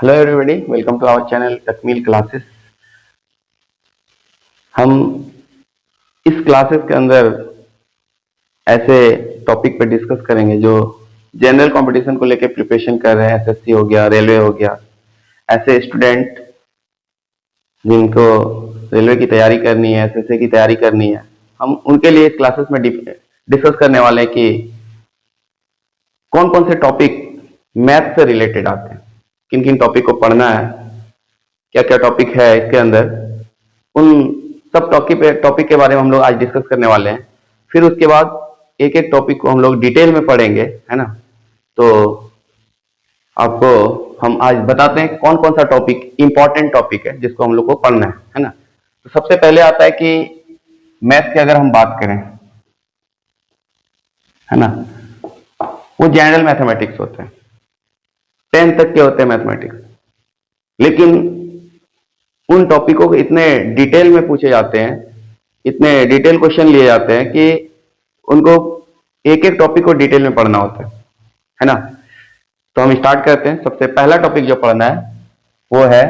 Hello everybody, welcome to our channel Takmeel classes. हम इस classes के अंदर ऐसे टॉपिक पे डिस्कस करेंगे जो जनरल कंपटीशन को लेकर प्रिपरेशन कर रहे हैं। एसएससी हो गया, रेलवे हो गया, ऐसे स्टूडेंट जिनको रेलवे की तैयारी करनी है, एसएससी की तैयारी करनी है, हम उनके लिए क्लासेस में डिस्कस करने वाले हैं कि कौन कौन से टॉपिक मैथ से रिलेटेड आते हैं, किन किन टॉपिक को पढ़ना है, क्या क्या टॉपिक है इसके अंदर, उन सब टॉपिक के बारे में हम लोग आज डिस्कस करने वाले हैं। फिर उसके बाद एक एक टॉपिक को हम लोग डिटेल में पढ़ेंगे, है ना। तो आपको हम आज बताते हैं कौन कौन सा टॉपिक इंपॉर्टेंट टॉपिक है जिसको हम लोग को पढ़ना है ना। तो सबसे पहले आता है कि मैथ की अगर हम बात करें, है ना, वो जनरल मैथमेटिक्स होते हैं, 10 तक के होते हैं मैथमेटिक्स, लेकिन उन टॉपिकों को इतने डिटेल में पूछे जाते हैं, इतने डिटेल क्वेश्चन लिए जाते हैं कि उनको एक एक टॉपिक को डिटेल में पढ़ना होता है ना। तो हम स्टार्ट करते हैं। सबसे पहला टॉपिक जो पढ़ना है वो है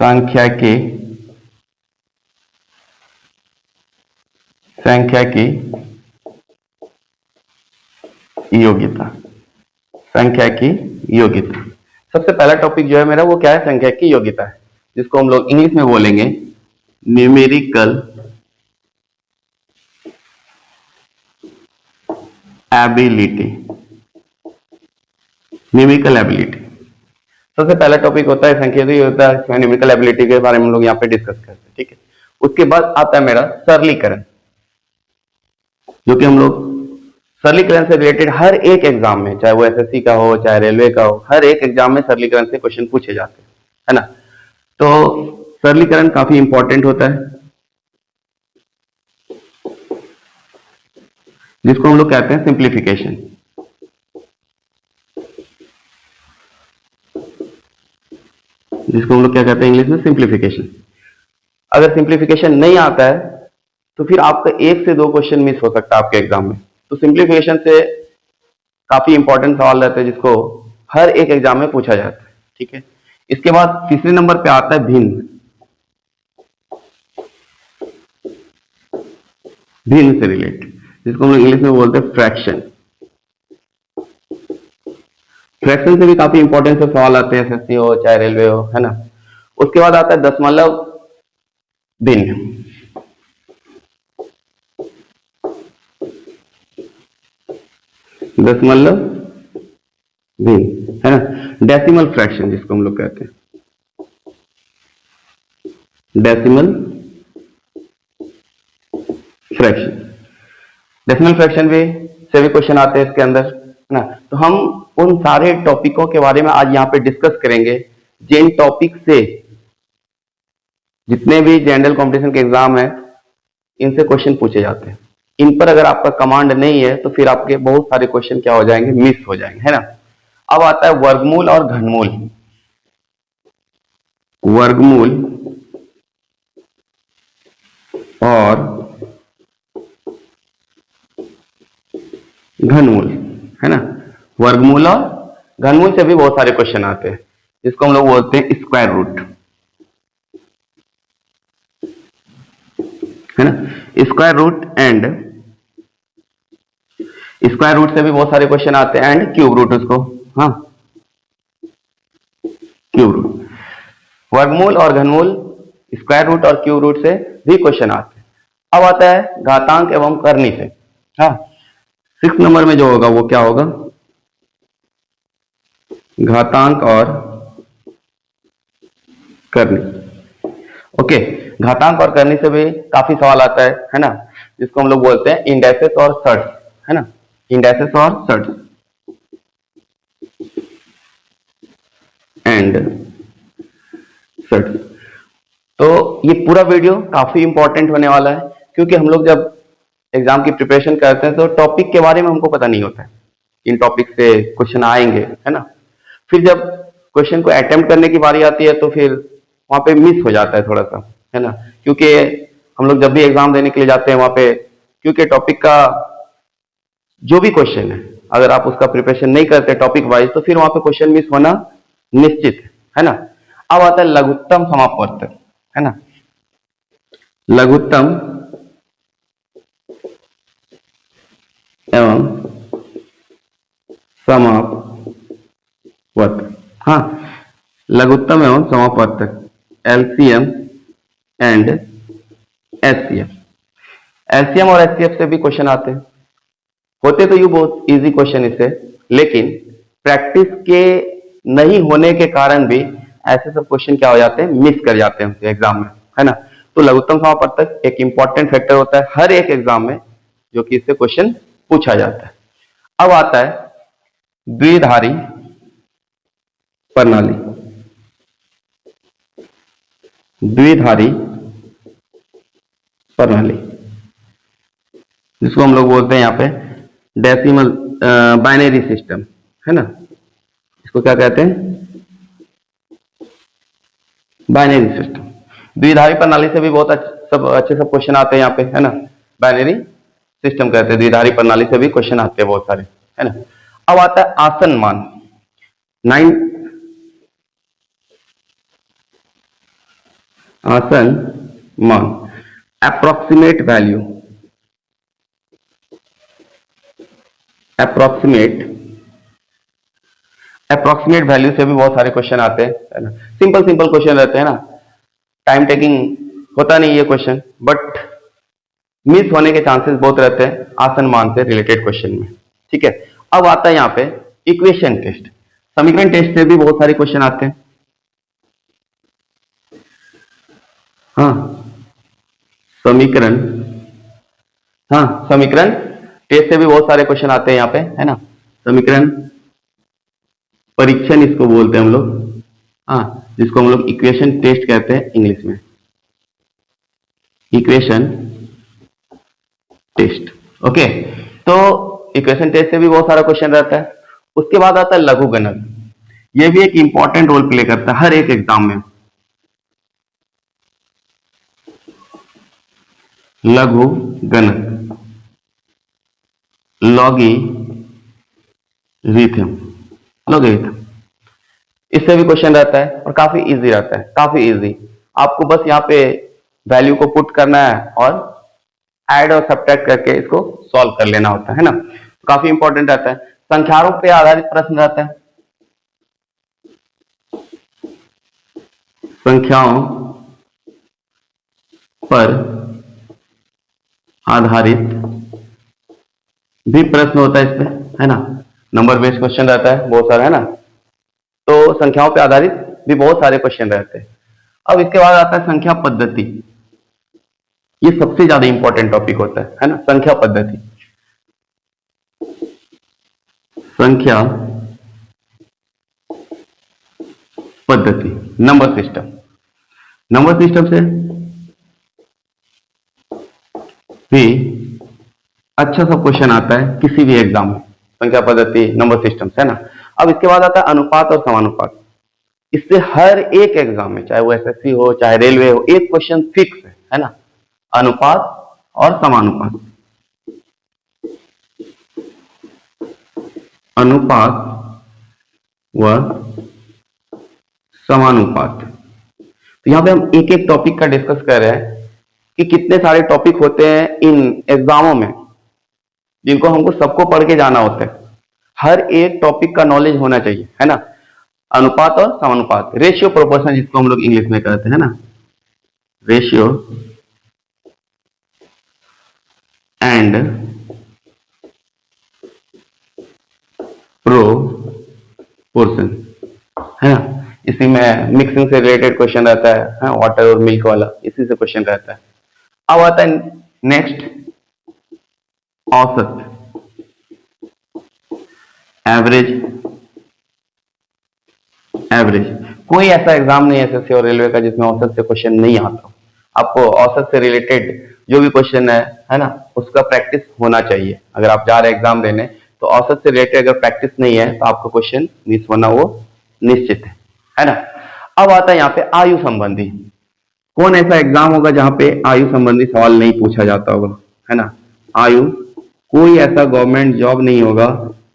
सांख्यिकी योग्यता। सांख्यिकी योग्यता सबसे पहला टॉपिक जो है मेरा वो क्या है, सांख्यिकी योग्यता है, जिसको हम लोग इंग्लिश में बोलेंगे न्यूमेरिकल एबिलिटी। न्यूमेरिकल एबिलिटी सबसे पहला टॉपिक होता है, सांख्यिकी योग्यता। न्यूमेरिकल एबिलिटी के बारे में हम लोग यहाँ पे डिस्कस करते हैं, ठीक है। उसके बाद आता है मेरा सरलीकरण, जो कि हम लोग सरलीकरण से रिलेटेड हर एक एग्जाम में, चाहे वो एसएससी का हो चाहे रेलवे का हो, हर एक एग्जाम में सरलीकरण से क्वेश्चन पूछे जाते हैं, है ना। तो सरलीकरण काफी इंपॉर्टेंट होता है, जिसको हम लोग कहते हैं सिंप्लीफिकेशन। जिसको हम लोग क्या कहते हैं इंग्लिश में, सिंप्लीफिकेशन। अगर सिंप्लीफिकेशन नहीं आता है तो फिर आपका 1 से 2 क्वेश्चन मिस हो सकता है आपके एग्जाम में। तो सिंप्लीफिकेशन से काफी इंपॉर्टेंट सवाल रहते हैं जिसको हर एक एग्जाम में पूछा जाता है, ठीक है। इसके बाद तीसरे नंबर पे आता है भिन्न। भिन्न से रिलेटेड, जिसको हम लोग इंग्लिश में बोलते हैं फ्रैक्शन। फ्रैक्शन से भी काफी इंपॉर्टेंट से सवाल आते हैं, एसएससी हो चाहे रेलवे हो, है ना। उसके बाद आता है दशमलव भिन्न। दशमलव भिन्न, है ना, डेसिमल फ्रैक्शन जिसको हम लोग कहते हैं, डेसिमल फ्रैक्शन। डेसिमल फ्रैक्शन भी क्वेश्चन आते हैं इसके अंदर, है ना। तो हम उन सारे टॉपिकों के बारे में आज यहाँ पे डिस्कस करेंगे, जिन टॉपिक से जितने भी जनरल कंपटीशन के एग्जाम है इनसे क्वेश्चन पूछे जाते हैं। इन पर अगर आपका कमांड नहीं है तो फिर आपके बहुत सारे क्वेश्चन क्या हो जाएंगे, मिस हो जाएंगे, है ना। अब आता है वर्गमूल और घनमूल। वर्गमूल और घनमूल, है ना। वर्गमूल और घनमूल से भी बहुत सारे क्वेश्चन आते हैं, जिसको हम लोग बोलते हैं स्क्वायर रूट, है ना। Square root and square root से भी बहुत सारे क्वेश्चन आते हैं, एंड क्यूब रूट उसको, हाँ, क्यूब रूट। वर्गमूल और घनमूल, स्क्वायर रूट और क्यूब रूट से भी क्वेश्चन आते हैं। अब आता है घातांक एवं करनी से। हाँ, 6 नंबर में जो होगा वो क्या होगा, घातांक और करनी। ओके, घातांक और करनी से भी काफी सवाल आता है ना, जिसको हम लोग बोलते हैं इंडेक्सेस और सर्ट्स, है ना। इंडेक्सेस और सर्ट्स एंड सर्ट्स। तो ये पूरा वीडियो काफी इंपॉर्टेंट होने वाला है, क्योंकि हम लोग जब एग्जाम की प्रिपरेशन करते हैं तो टॉपिक के बारे में हमको पता नहीं होता है, इन टॉपिक से क्वेश्चन आएंगे, है ना। फिर जब क्वेश्चन को अटेम्प्ट करने की बारी आती है तो फिर वहां पे मिस हो जाता है थोड़ा सा, है ना। क्योंकि हम लोग जब भी एग्जाम देने के लिए जाते हैं वहां पे, क्योंकि टॉपिक का जो भी क्वेश्चन है अगर आप उसका प्रिपरेशन नहीं करते टॉपिक वाइज तो फिर वहां पे क्वेश्चन मिस होना निश्चित है ना। अब आता है लघुत्तम समापवर्तक, है ना। लघुत्तम एवं समापवर्तक, हाँ, लघुत्तम एवं समापवर्तक, एलसीएम एंड एचसीएफ। एलसीएम और एचसीएफ से भी क्वेश्चन आते हैं, होते तो यू बहुत इजी क्वेश्चन इससे, लेकिन प्रैक्टिस के नहीं होने के कारण भी ऐसे सब क्वेश्चन क्या हो जाते हैं, मिस कर जाते हैं एग्जाम में, है ना। तो लघुत्तम समापवर्तक एक इंपॉर्टेंट फैक्टर होता है हर एक एग्जाम में, जो कि इससे क्वेश्चन पूछा जाता है। अब आता है द्विधारी प्रणाली। द्विधारी प्रणाली जिसको हम लोग बोलते हैं यहाँ पे डेसिमल बाइनरी सिस्टम, है ना। इसको क्या कहते हैं, बाइनरी सिस्टम। द्विधारी प्रणाली से भी बहुत अच्छे सब क्वेश्चन आते हैं यहाँ पे, है ना। बाइनरी सिस्टम कहते हैं, द्विधारी प्रणाली से भी क्वेश्चन आते हैं बहुत सारे, है ना। अब आता है आसन मान। आसन मान, अप्रोक्सीमेट वैल्यू, अप्रोक्सीमेट वैल्यू से भी बहुत सारे क्वेश्चन आते हैं, है ना। सिंपल क्वेश्चन रहते हैं ना, टाइम टेकिंग होता नहीं ये क्वेश्चन, बट मिस होने के चांसेस बहुत रहते हैं आसन मान से रिलेटेड क्वेश्चन में, ठीक है। अब आता है यहाँ पे इक्वेशन टेस्ट, समीकरण टेस्ट से भी बहुत सारे क्वेश्चन आते हैं, हाँ, समीकरण टेस्ट से भी बहुत सारे क्वेश्चन आते हैं यहाँ पे, है ना। समीकरण परीक्षण इसको बोलते हैं हम लोग, हाँ, जिसको हम लोग इक्वेशन टेस्ट कहते हैं इंग्लिश में, इक्वेशन टेस्ट, ओके। तो इक्वेशन टेस्ट से भी बहुत सारा क्वेश्चन रहता है। उसके बाद आता है लघु गणक, ये भी एक इंपॉर्टेंट रोल प्ले करता है हर एक एग्जाम में। लघु गणक, लॉगरिथम, इससे भी क्वेश्चन रहता है और काफी इजी रहता है, काफी इजी। आपको बस यहाँ पे वैल्यू को पुट करना है और ऐड और सब्ट्रैक्ट करके इसको सॉल्व कर लेना होता है ना। काफी इंपॉर्टेंट रहता है। संख्याओं पे आधारित प्रश्न रहता है, संख्याओं पर आधारित भी प्रश्न होता है इसमें, है ना। नंबर बेस्ड क्वेश्चन रहता है बहुत सारा, है ना। तो संख्याओं पे आधारित भी बहुत सारे क्वेश्चन रहते हैं। अब इसके बाद आता है संख्या पद्धति, ये सबसे ज्यादा इंपॉर्टेंट टॉपिक होता है ना। संख्या पद्धति, संख्या पद्धति, नंबर सिस्टम से भी अच्छा सा क्वेश्चन आता है किसी भी एग्जाम में, संख्या पद्धति, नंबर सिस्टम, है ना। अब इसके बाद आता है अनुपात और समानुपात। इससे हर एक एग्जाम में, चाहे वो एसएससी हो चाहे रेलवे हो, एक क्वेश्चन फिक्स है ना, अनुपात और समानुपात। अनुपात व समानुपात, तो यहां पे हम एक एक टॉपिक का डिस्कस कर रहे हैं कि कितने सारे टॉपिक होते हैं इन एग्जामों में, जिनको हमको सबको पढ़ के जाना होता है। हर एक टॉपिक का नॉलेज होना चाहिए, है ना। अनुपात और समानुपात, रेशियो प्रोपोर्शन जिसको हम लोग इंग्लिश में कहते हैं ना, रेशियो एंड प्रोपोर्शन, है ना। इसी में मिक्सिंग से रिलेटेड क्वेश्चन रहता है, वाटर और मिल्क वाला, इसी से क्वेश्चन रहता है। अब आता है नेक्स्ट औसत, एवरेज। कोई ऐसा एग्जाम नहीं है एसएससी और रेलवे का जिसमें औसत से क्वेश्चन नहीं आता। आपको औसत से रिलेटेड जो भी क्वेश्चन है ना, उसका प्रैक्टिस होना चाहिए। अगर आप जा रहे हैं एग्जाम देने तो औसत से रिलेटेड अगर प्रैक्टिस नहीं है तो आपका क्वेश्चन मिस होना वो निश्चित है ना। अब आता है यहाँ पे आयु संबंधी। कौन ऐसा एग्जाम होगा जहां पे आयु संबंधी सवाल नहीं पूछा जाता होगा, है ना। आयु, कोई ऐसा गवर्नमेंट जॉब नहीं होगा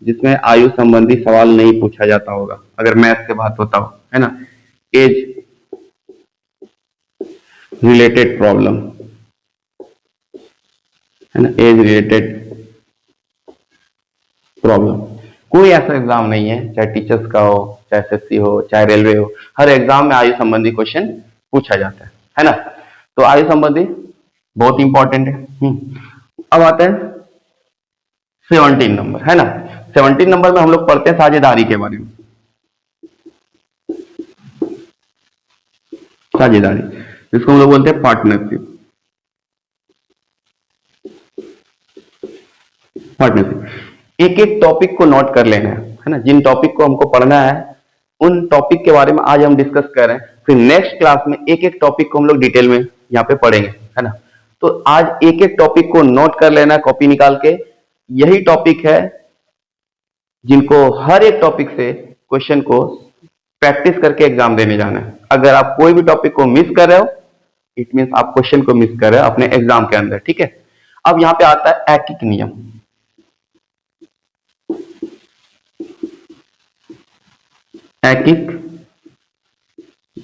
जिसमें आयु संबंधी सवाल नहीं पूछा जाता होगा, अगर मैथ से बात होता हो, है ना। एज रिलेटेड प्रॉब्लम, है ना, एज रिलेटेड प्रॉब्लम। कोई ऐसा एग्जाम नहीं है, चाहे टीचर्स का हो, चाहे एसएससी हो, चाहे रेलवे हो, हर एग्जाम में आयु संबंधी क्वेश्चन पूछा जाता है ना। तो आयु संबंधी बहुत इंपॉर्टेंट है। अब आता है 17 नंबर, है ना। 17 नंबर में हम लोग पढ़ते हैं साझेदारी के बारे में। साझेदारी, जिसको हम लोग बोलते हैं पार्टनरशिप। पार्टनरशिप, एक एक टॉपिक को नोट कर लेना है ना। जिन टॉपिक को हमको पढ़ना है उन टॉपिक के बारे में आज हम डिस्कस कर रहे हैं, फिर नेक्स्ट क्लास में एक एक टॉपिक को हम लोग डिटेल में यहाँ पे पढ़ेंगे, है ना। तो आज एक एक टॉपिक को नोट कर लेना, कॉपी निकाल के। यही टॉपिक है जिनको हर एक टॉपिक से क्वेश्चन को प्रैक्टिस करके एग्जाम देने जाना है। अगर आप कोई भी टॉपिक को मिस कर रहे हो, इट मीन्स आप क्वेश्चन को मिस कर रहे हो अपने एग्जाम के अंदर, ठीक है। अब यहाँ पे आता है ऐकिक नियम। ऐकिक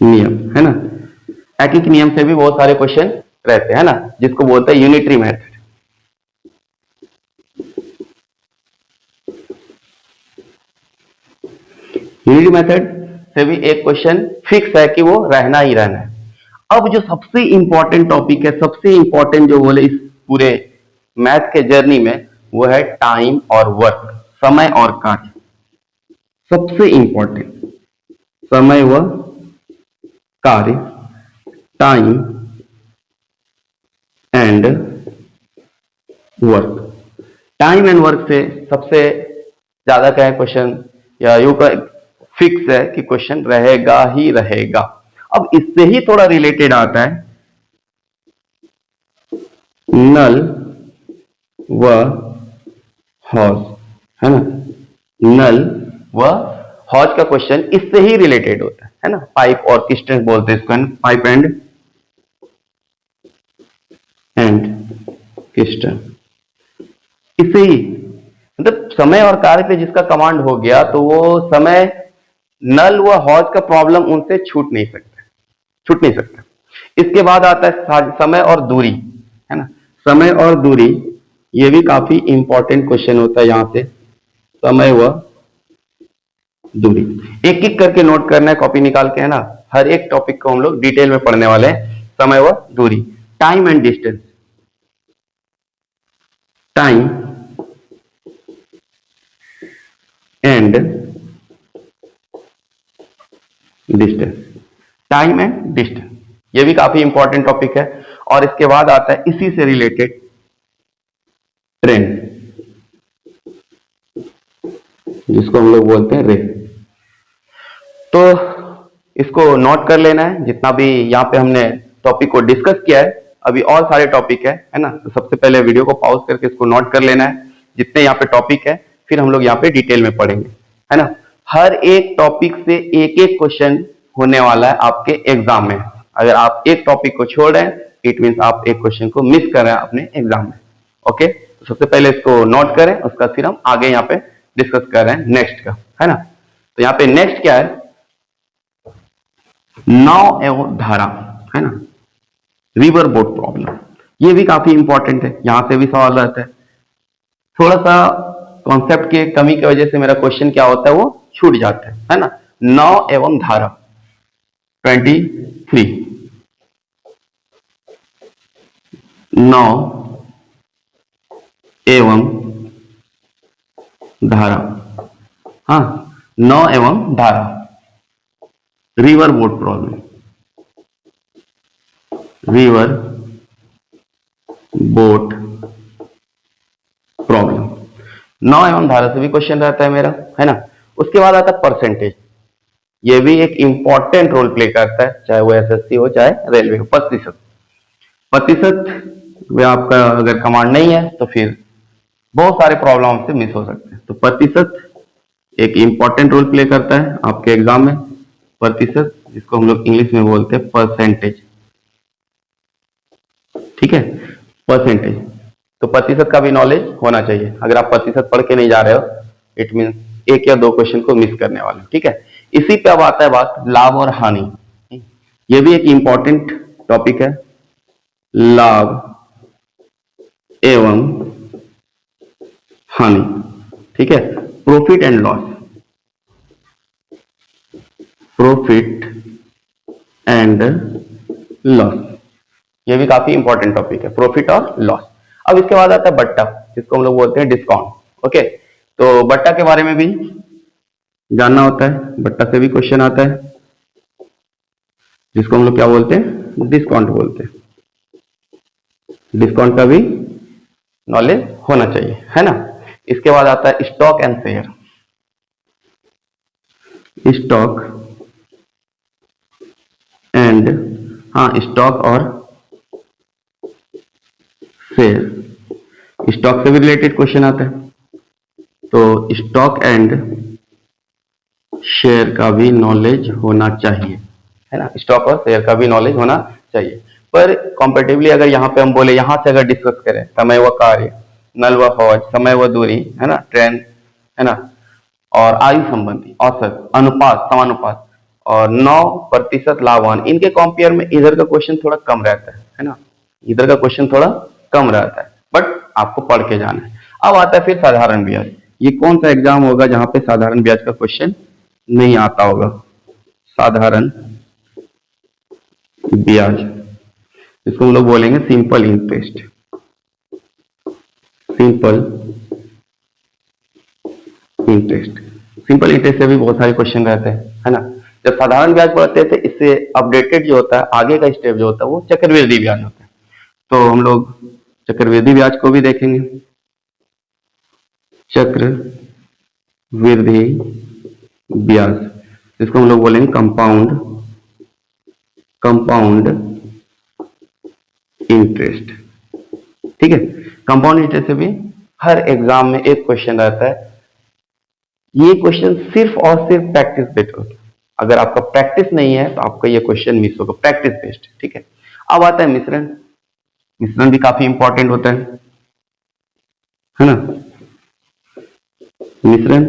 नियम, है ना। ऐकिक नियम से भी बहुत सारे क्वेश्चन रहते हैं ना, जिसको बोलते हैं यूनिटरी मेथड। यूनिटरी मेथड से भी एक क्वेश्चन फिक्स है कि वो रहना ही रहना है। अब जो सबसे इंपॉर्टेंट टॉपिक है, सबसे इंपॉर्टेंट जो बोले इस पूरे मैथ के जर्नी में, वो है टाइम और वर्क, समय और कार्य। सबसे इंपॉर्टेंट समय व कार्य, time and work. Time and work से सबसे ज्यादा क्या है क्वेश्चन, या यू का फिक्स है कि क्वेश्चन रहेगा ही रहेगा। अब इससे ही थोड़ा रिलेटेड आता है नल व हॉज, है ना। नल व हॉज का क्वेश्चन इससे ही रिलेटेड होता है ना। पाइप और किस्टन बोलते हैं इसको, पाइप एंड किस्टन। इससे ही मतलब समय और कार्य पे जिसका कमांड हो गया, तो वो समय नल व हॉज का प्रॉब्लम उनसे छूट नहीं सकता। इसके बाद आता है समय और दूरी, है ना। समय और दूरी, ये भी काफी इंपॉर्टेंट क्वेश्चन होता है यहां से। समय व दूरी एक एक करके नोट करना है, कॉपी निकाल के, है ना। हर एक टॉपिक को हम लोग डिटेल में पढ़ने वाले हैं। समय व दूरी, time and distance. Time and distance, time and distance, ये भी काफी इंपॉर्टेंट टॉपिक है। और इसके बाद आता है इसी से रिलेटेड ट्रेंड, जिसको हम लोग बोलते हैं रेट। तो इसको नोट कर लेना है, जितना भी यहाँ पे हमने टॉपिक को डिस्कस किया है। अभी और सारे टॉपिक है ना। तो सबसे पहले वीडियो को पॉज करके इसको नोट कर लेना है, जितने यहाँ पे टॉपिक है, फिर हम लोग यहाँ पे डिटेल में पढ़ेंगे, है ना। हर एक टॉपिक से एक एक क्वेश्चन होने वाला है आपके एग्जाम में। अगर आप एक टॉपिक को छोड़ रहे हैं, इट मीन्स आप एक क्वेश्चन को मिस कर रहे हैं अपने एग्जाम में। ओके, तो सबसे पहले इसको नोट करें, उसका फिर हम आगे यहाँ पे डिस्कस कर रहे हैं नेक्स्ट का, है ना। तो यहाँ पे नेक्स्ट क्या है, नाव एवं धारा, है ना, रिवर बोट प्रॉब्लम। ये भी काफी इंपॉर्टेंट है, यहां से भी सवाल रहता है। थोड़ा सा कॉन्सेप्ट की कमी की वजह से मेरा क्वेश्चन क्या होता है, वो छूट जाता है ना। नाव एवं धारा 23, नाव एवं धारा, हाँ, नाव एवं धारा, river boat problem, river boat problem. नाव एवं धारा से भी क्वेश्चन रहता है मेरा, है ना। उसके बाद आता है परसेंटेज। ये भी एक इंपॉर्टेंट रोल प्ले करता है, चाहे वो एसएससी हो चाहे रेलवे हो। प्रतिशत में आपका अगर कमांड नहीं है तो फिर बहुत सारे प्रॉब्लम से मिस हो सकते हैं। तो प्रतिशत एक इंपॉर्टेंट रोल प्ले करता है आपके एग्जाम में। प्रतिशत, जिसको हम लोग इंग्लिश में बोलते हैं परसेंटेज, ठीक है, परसेंटेज। तो प्रतिशत का भी नॉलेज होना चाहिए। अगर आप प्रतिशत पढ़ के नहीं जा रहे हो इट मीन एक या दो क्वेश्चन को मिस करने वाले, ठीक है। इसी पे अब आता है बात लाभ और हानि। ये भी एक इंपॉर्टेंट टॉपिक है, लाभ एवं हानि, ठीक है। Profit and loss, profit and loss, ये भी काफी इंपॉर्टेंट टॉपिक है, प्रॉफिट और लॉस। अब इसके बाद आता है बट्टा, जिसको हम लोग बोलते हैं डिस्काउंट। ओके, तो बट्टा के बारे में भी जानना होता है, बट्टा से भी क्वेश्चन आता है, जिसको हम लोग क्या बोलते हैं, डिस्काउंट बोलते हैं। डिस्काउंट का भी नॉलेज होना चाहिए, है ना। इसके बाद आता है stock and share, stock and, हाँ, स्टॉक और शेयर, स्टॉक से भी रिलेटेड क्वेश्चन आता है, तो स्टॉक एंड शेयर का भी नॉलेज होना चाहिए, है ना। स्टॉक और शेयर का भी नॉलेज होना चाहिए। पर कॉम्पेटिवली अगर यहाँ पे हम बोले, यहाँ से अगर डिस्कस करें, समय व कार्य, नल व हौज, समय व दूरी, है ना, ट्रेन, है ना, और आयु संबंधी, औसत, अनुपात, समानुपात और 9% लाभवान, इनके कंपेयर में इधर का क्वेश्चन थोड़ा कम रहता है ना, इधर का क्वेश्चन थोड़ा कम रहता है, बट आपको पढ़ के जाना है। अब आता है फिर साधारण ब्याज। ये कौन सा एग्जाम होगा जहां पे साधारण ब्याज का क्वेश्चन नहीं आता होगा? साधारण ब्याज, इसको हम लोग बोलेंगे simple interest, simple interest. Simple interest से भी बहुत सारे क्वेश्चन रहते हैं, है ना। जब साधारण ब्याज पढ़ते हैं तो इससे अपडेटेड जो होता है, आगे का स्टेप जो होता है, वो चक्रवृद्धि ब्याज होता है। तो हम लोग चक्रवृद्धि ब्याज को भी देखेंगे, चक्रवृद्धि ब्याज, जिसको हम लोग बोलेंगे कंपाउंड, कंपाउंड इंटरेस्ट, ठीक है। कंपाउंड इंटरेस्ट से भी हर एग्जाम में एक क्वेश्चन रहता है। ये क्वेश्चन सिर्फ और सिर्फ प्रैक्टिस बेस्ड होता है, अगर आपका प्रैक्टिस नहीं है तो आपका ये क्वेश्चन मिस होगा, प्रैक्टिस बेस्ड, ठीक है। अब आता है मिश्रण, मिश्रण भी काफी इंपॉर्टेंट होता है ना। मिश्रण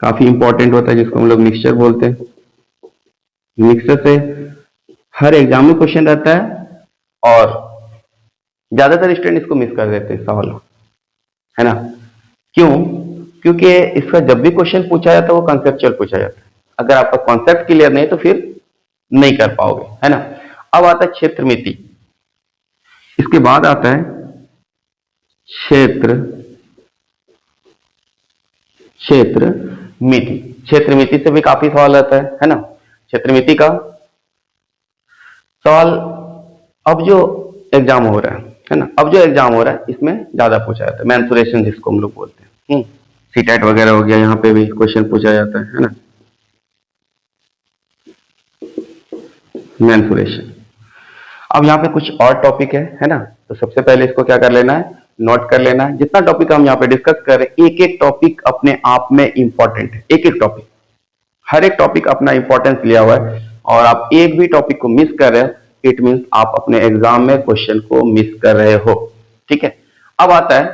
काफी इंपॉर्टेंट होता है, जिसको हम लोग मिक्सचर बोलते हैं। मिक्सचर से हर एग्जाम में क्वेश्चन रहता है और ज्यादातर स्टूडेंट इसको मिस कर देते हैं सवाल, है ना। क्यों? क्योंकि इसका जब भी क्वेश्चन पूछा जाता है वो कॉन्सेप्चुअल पूछा जाता है, अगर आपका कॉन्सेप्ट क्लियर नहीं तो फिर नहीं कर पाओगे, है ना। अब आता है क्षेत्र मिति, इसके बाद आता है क्षेत्र, क्षेत्र मिति। क्षेत्र मिति से भी काफी सवाल आता है ना। क्षेत्र मिति का सवाल अब जो एग्जाम हो रहा है ना, अब जो एग्जाम हो रहा है इसमें ज्यादा पूछा जाता है, मेंसुरेशन जिसको हम लोग बोलते हैं, सीटेट वगैरह हो गया, यहाँ पे भी क्वेश्चन पूछा जाता है ना, मेंसुरेशन। अब यहाँ पे कुछ और टॉपिक है ना, तो सबसे पहले इसको क्या कर लेना है, नोट कर लेना है। जितना टॉपिक हम यहाँ पे डिस्कस कर रहे हैं, एक एक टॉपिक अपने आप में इंपॉर्टेंट है, एक एक टॉपिक, हर एक टॉपिक अपना इंपॉर्टेंस लिया हुआ है, और आप एक भी टॉपिक को मिस कर रहे हो, इट मीन्स आप अपने एग्जाम में क्वेश्चन को मिस कर रहे हो, ठीक है। अब आता है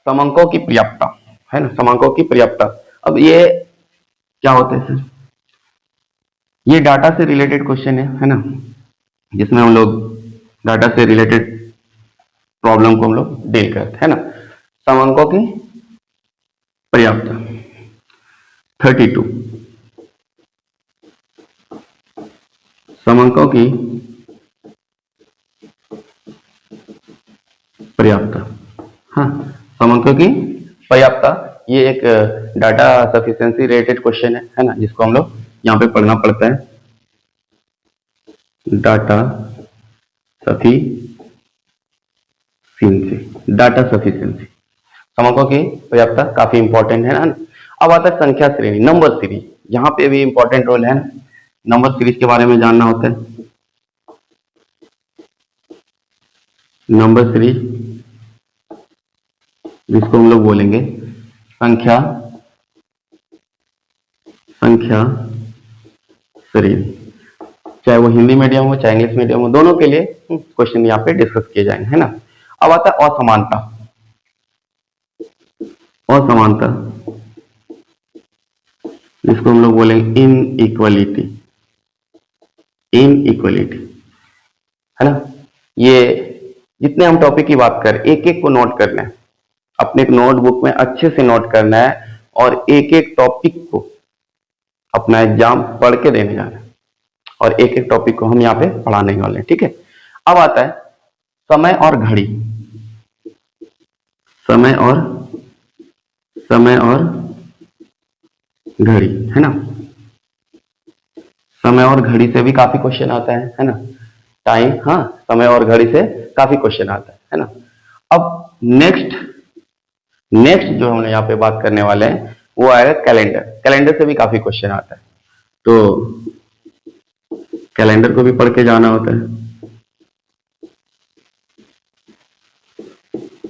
समांकों की पर्याप्तता, है ना, समांकों की पर्याप्तता। अब ये क्या होता है सर? ये डाटा से रिलेटेड क्वेश्चन है ना, जिसमें हम लोग डाटा से रिलेटेड प्रॉब्लम को हम लोग डील करते हैं ना। समांकों की पर्याप्तता 32, समांकों की पर्याप्तता, हाँ, समांकों की पर्याप्तता, ये एक डाटा सफिशिएंसी रिलेटेड क्वेश्चन है ना, जिसको हम लोग यहाँ पे पढ़ना पड़ता है। डाटा सफिशिएंसी, डाटा सफिशिएंसी, समांकों की पर्याप्तता काफी इंपॉर्टेंट है ना। अब आता है संख्या श्रेणी, नंबर सीरीज, यहाँ पे भी इंपॉर्टेंट रोल है। नंबर सीरीज के बारे में जानना होता है। नंबर सीरीज, जिसको हम लोग बोलेंगे संख्या, संख्या सीरीज, चाहे वो हिंदी मीडियम हो चाहे इंग्लिश मीडियम हो, दोनों के लिए क्वेश्चन यहाँ पे डिस्कस किए जाएंगे, है ना। अब आता है असमानता, असमानता, जिसको हम लोग बोलेंगे इनइक्वालिटी, इनइक्वालिटी, है ना। ये जितने हम टॉपिक की बात करें, एक एक को नोट करना है, अपने एक नोटबुक में अच्छे से नोट करना है और एक एक टॉपिक को अपना एग्जाम पढ़ के देने जाना है और एक एक टॉपिक को हम यहाँ पे पढ़ाने वाले हैं, ठीक है। अब आता है समय और घड़ी, समय और घड़ी, है ना। समय और घड़ी से भी काफी क्वेश्चन आता है ना। टाइम, हाँ, समय और घड़ी से काफी क्वेश्चन आता है ना। अब नेक्स्ट जो हम यहाँ पे बात करने वाले हैं वो आएगा कैलेंडर। कैलेंडर से भी काफी क्वेश्चन आता है, तो कैलेंडर को भी पढ़ के जाना होता है।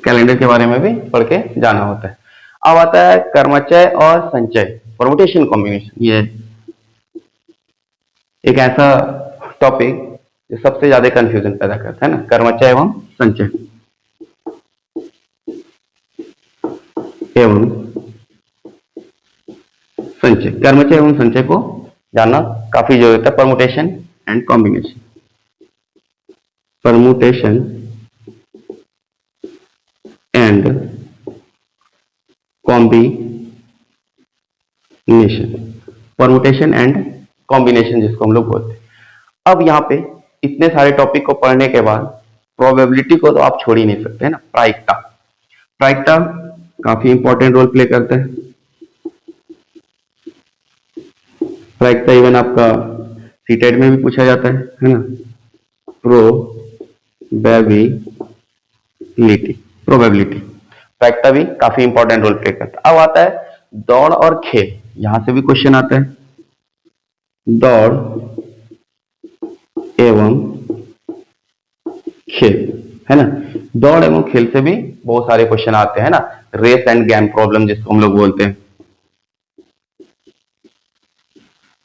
कैलेंडर के बारे में भी पढ़ के जाना होता है। अब आता है कर्मचय और संचय, परमुटेशन कॉम्बिनेशन। ये एक ऐसा टॉपिक जो सबसे ज्यादा कंफ्यूजन पैदा करता है ना, कर्मचय एवं संचय एवं संचय। कर्मचय एवं संचय को जानना काफी जरूरत है। Permutation and combination, permutation and combination, permutation and combination जिसको हम लोग बोलते हैं। अब यहाँ पे इतने सारे टॉपिक को पढ़ने के बाद प्रोबेबिलिटी को तो आप छोड़ ही नहीं सकते, है ना। प्रायिकता, प्रायिकता काफी इंपॉर्टेंट रोल प्ले करता है। प्रायिकता इवन आपका सीटेट में भी पूछा जाता है ना। प्रोबेबिलिटी, प्रायिकता भी काफी इंपॉर्टेंट रोल प्ले करता है। अब आता है दौड़ और खेल, यहां से भी क्वेश्चन आता है। दौड़ एवं खेल, है ना। दौड़ एवं खेल से भी बहुत सारे क्वेश्चन आते हैं ना। रेस एंड गेम प्रॉब्लम जिसको हम लोग बोलते हैं,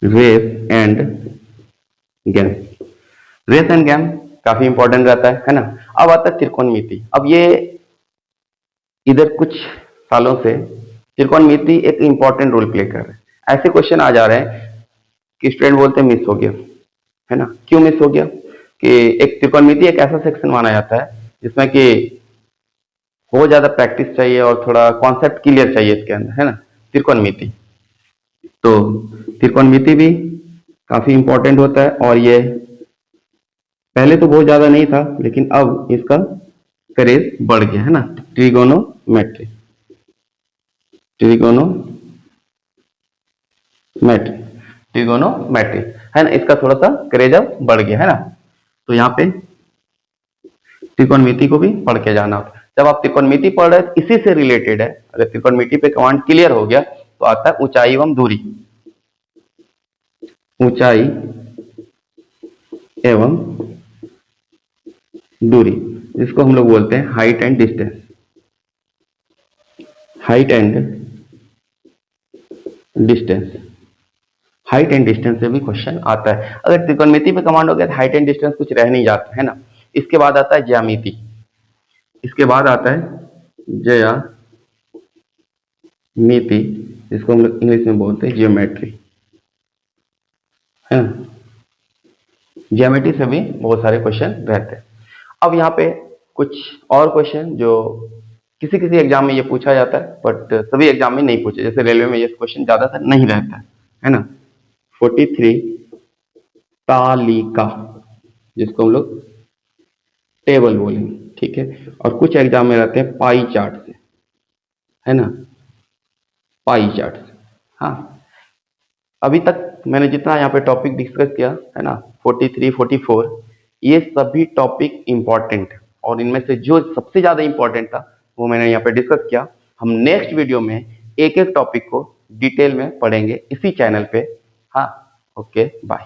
race and game. Race and game काफी इंपॉर्टेंट रहता है ना। अब आता है त्रिकोणमिति। अब ये इधर कुछ सालों से त्रिकोणमिति एक इंपॉर्टेंट रोल प्ले कर रहा है। ऐसे क्वेश्चन आ जा रहे हैं कि स्टूडेंट बोलते हैं मिस हो गया, है ना। क्यों मिस हो गया? कि एक त्रिकोणमिति एक ऐसा सेक्शन माना जाता है जिसमें कि बहुत ज्यादा प्रैक्टिस चाहिए और थोड़ा कॉन्सेप्ट क्लियर चाहिए इसके अंदर, है ना, त्रिकोणमिति। तो त्रिकोणमिति भी काफी इंपॉर्टेंट होता है और ये पहले तो बहुत ज्यादा नहीं था लेकिन अब इसका क्रेज बढ़ गया, है ना। ट्रिगोनोमेट्री, ट्रिगोनोमेट्री, है ना, इसका थोड़ा सा क्रेज अब बढ़ गया, है ना। तो यहाँ पे त्रिकोणमिति को भी पढ़ के जाना होता है। जब आप त्रिकोणमिति पढ़ रहे हैं इसी से रिलेटेड है। अगर त्रिकोणमिति पे कमांड क्लियर हो गया तो आता है ऊंचाई एवं दूरी, ऊंचाई एवं दूरी, जिसको हम लोग बोलते हैं height and distance, height and distance. Height and distance से भी क्वेश्चन आता है। अगर त्रिकोणमिति पे कमांड हो गया तो हाइट एंड डिस्टेंस कुछ रह नहीं जाता, है ना। इसके बाद आता है ज्यामिति, इसके बाद आता है ज्यामिति, जिसको हम लोग इंग्लिश में बोलते हैं जियोमेट्री, है ना। ज्योमेट्री से भी बहुत सारे क्वेश्चन रहते हैं। अब यहाँ पे कुछ और क्वेश्चन जो किसी किसी एग्जाम में ये पूछा जाता है बट सभी एग्जाम में नहीं पूछे, जैसे रेलवे में ये क्वेश्चन ज्यादातर नहीं रहता है ना। 43 तालिका, जिसको हम लोग टेबल बोलेंगे, ठीक है। और कुछ एग्जाम में रहते हैं पाई चार्ट से, है ना, पाई चार्ट से। हाँ, अभी तक मैंने जितना यहाँ पे टॉपिक डिस्कस किया है ना, 43, 44, ये सभी टॉपिक इंपॉर्टेंट है और इनमें से जो सबसे ज्यादा इंपॉर्टेंट था वो मैंने यहाँ पे डिस्कस किया। हम नेक्स्ट वीडियो में एक एक टॉपिक को डिटेल में पढ़ेंगे इसी चैनल पे। हाँ, ओके, बाय।